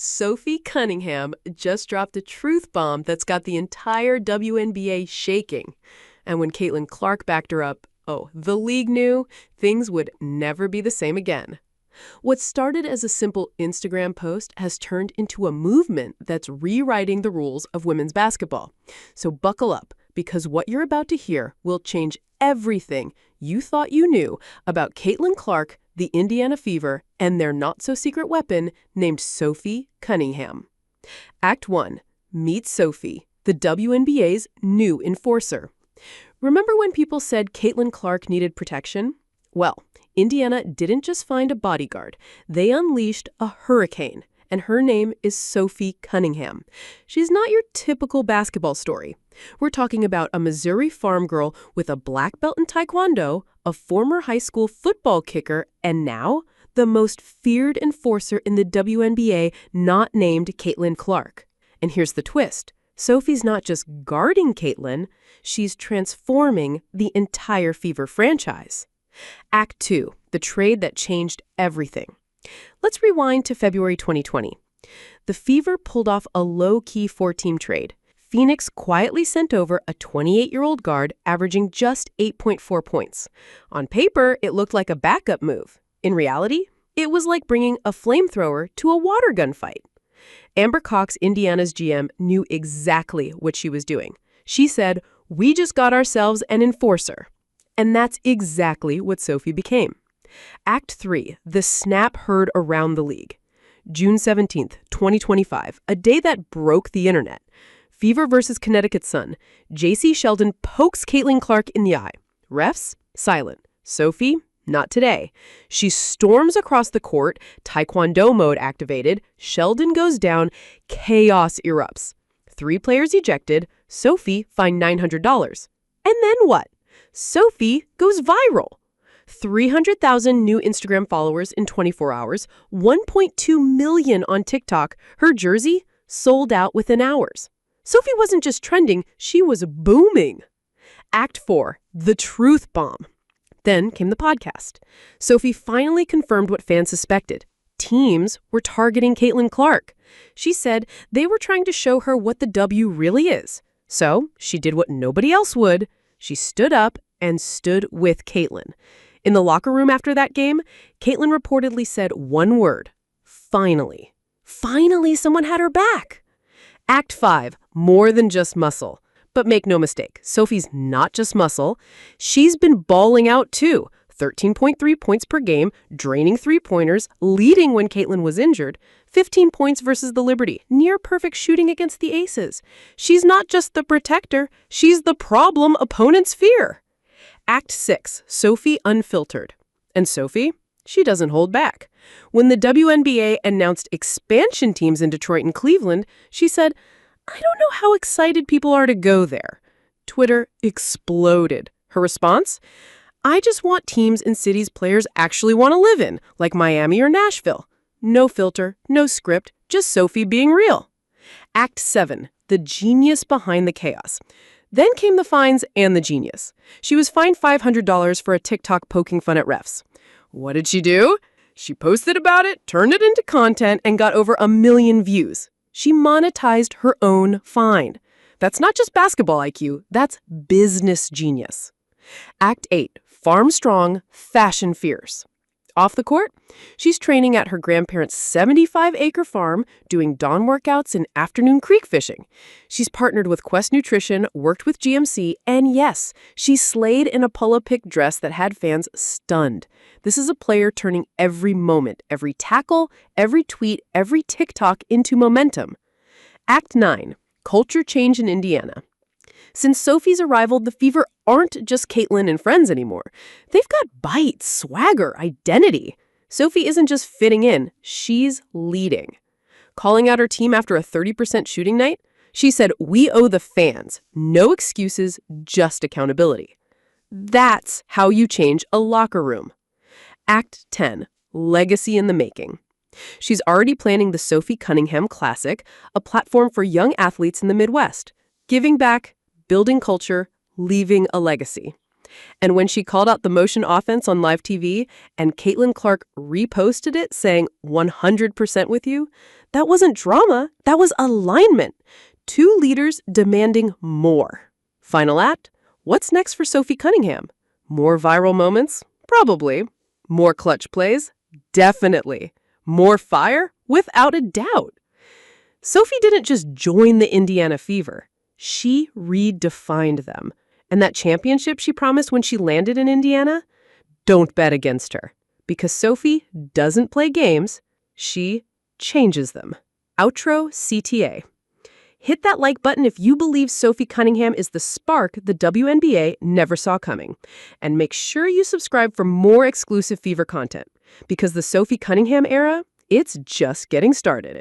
Sophie Cunningham just dropped a truth bomb that's got the entire WNBA shaking. And when Caitlin Clark backed her up, the league knew things would never be the same again. What started as a simple Instagram post has turned into a movement that's rewriting the rules of women's basketball. So buckle up, because what you're about to hear will change everything you thought you knew about Caitlin Clark, the Indiana Fever, and their not-so-secret weapon named Sophie Cunningham. Act 1. Meet Sophie, the WNBA's new enforcer. Remember when people said Caitlin Clark needed protection? Well, Indiana didn't just find a bodyguard. They unleashed a hurricane, and her name is Sophie Cunningham. She's not your typical basketball story. We're talking about a Missouri farm girl with a black belt in Taekwondo, a former high school football kicker, and now the most feared enforcer in the WNBA, not named Caitlin Clark. And here's the twist. Sophie's not just guarding Caitlin, she's transforming the entire Fever franchise. Act 2, the trade that changed everything. Let's rewind to February 2020. The Fever pulled off a low-key 4-team trade. Phoenix quietly sent over a 28-year-old guard averaging just 8.4 points. On paper, it looked like a backup move. In reality, it was like bringing a flamethrower to a water gun fight. Amber Cox, Indiana's GM, knew exactly what she was doing. She said, "We just got ourselves an enforcer." And that's exactly what Sophie became. Act 3, the snap heard around the league. June 17th, 2025, a day that broke the internet. Fever versus Connecticut Sun. J.C. Sheldon pokes Caitlin Clark in the eye. Refs? Silent. Sophie? Not today. She storms across the court, Taekwondo mode activated, Sheldon goes down, chaos erupts. 3 players ejected, Sophie fined $900. And then what? Sophie goes viral. 300,000 new Instagram followers in 24 hours, 1.2 million on TikTok. Her jersey sold out within hours. Sophie wasn't just trending, she was booming. Act 4, the truth bomb. Then came the podcast. Sophie finally confirmed what fans suspected. Teams were targeting Caitlin Clark. She said they were trying to show her what the W really is. So she did what nobody else would. She stood up and stood with Caitlin. In the locker room after that game, Caitlin reportedly said one word: finally. Finally, someone had her back. Act 5, more than just muscle. But make no mistake, Sophie's not just muscle. She's been balling out too. 13.3 points per game, draining three-pointers, leading when Caitlin was injured. 15 points versus the Liberty, near-perfect shooting against the Aces. She's not just the protector, she's the problem opponents fear. Act 6, Sophie unfiltered. And Sophie? She doesn't hold back. When the WNBA announced expansion teams in Detroit and Cleveland, she said, "I don't know how excited people are to go there." Twitter exploded. Her response? "I just want teams in cities players actually want to live in, like Miami or Nashville. No filter, no script, just Sophie being real." Act 7, the genius behind the chaos. Then came the fines and the genius. She was fined $500 for a TikTok poking fun at refs. What did she do? She posted about it, turned it into content, and got over 1 million views. She monetized her own fine. That's not just basketball IQ, that's business genius. Act 8, farm strong, fashion fierce. Off the court, she's training at her grandparents' 75-acre farm, doing dawn workouts and afternoon creek fishing. She's partnered with Quest Nutrition, worked with GMC, and yes, she slayed in a Polo Pick dress that had fans stunned. This is a player turning every moment, every tackle, every tweet, every TikTok into momentum. Act 9, culture change in Indiana. Since Sophie's arrival, the Fever aren't just Caitlin and friends anymore. They've got bite, swagger, identity. Sophie isn't just fitting in, she's leading. Calling out her team after a 30% shooting night, she said, "We owe the fans. No excuses, just accountability." That's how you change a locker room. Act 10, legacy in the making. She's already planning the Sophie Cunningham Classic, a platform for young athletes in the Midwest. Giving back, building culture, leaving a legacy. And when she called out the motion offense on live TV and Caitlin Clark reposted it saying 100% with you, that wasn't drama, that was alignment. Two leaders demanding more. Final act, what's next for Sophie Cunningham? More viral moments? Probably. More clutch plays? Definitely. More fire? Without a doubt. Sophie didn't just join the Indiana Fever. She redefined them. And that championship she promised when she landed in Indiana? Don't bet against her. Because Sophie doesn't play games, she changes them. Outro CTA. Hit that like button if you believe Sophie Cunningham is the spark the WNBA never saw coming. And make sure you subscribe for more exclusive Fever content. Because the Sophie Cunningham era, it's just getting started.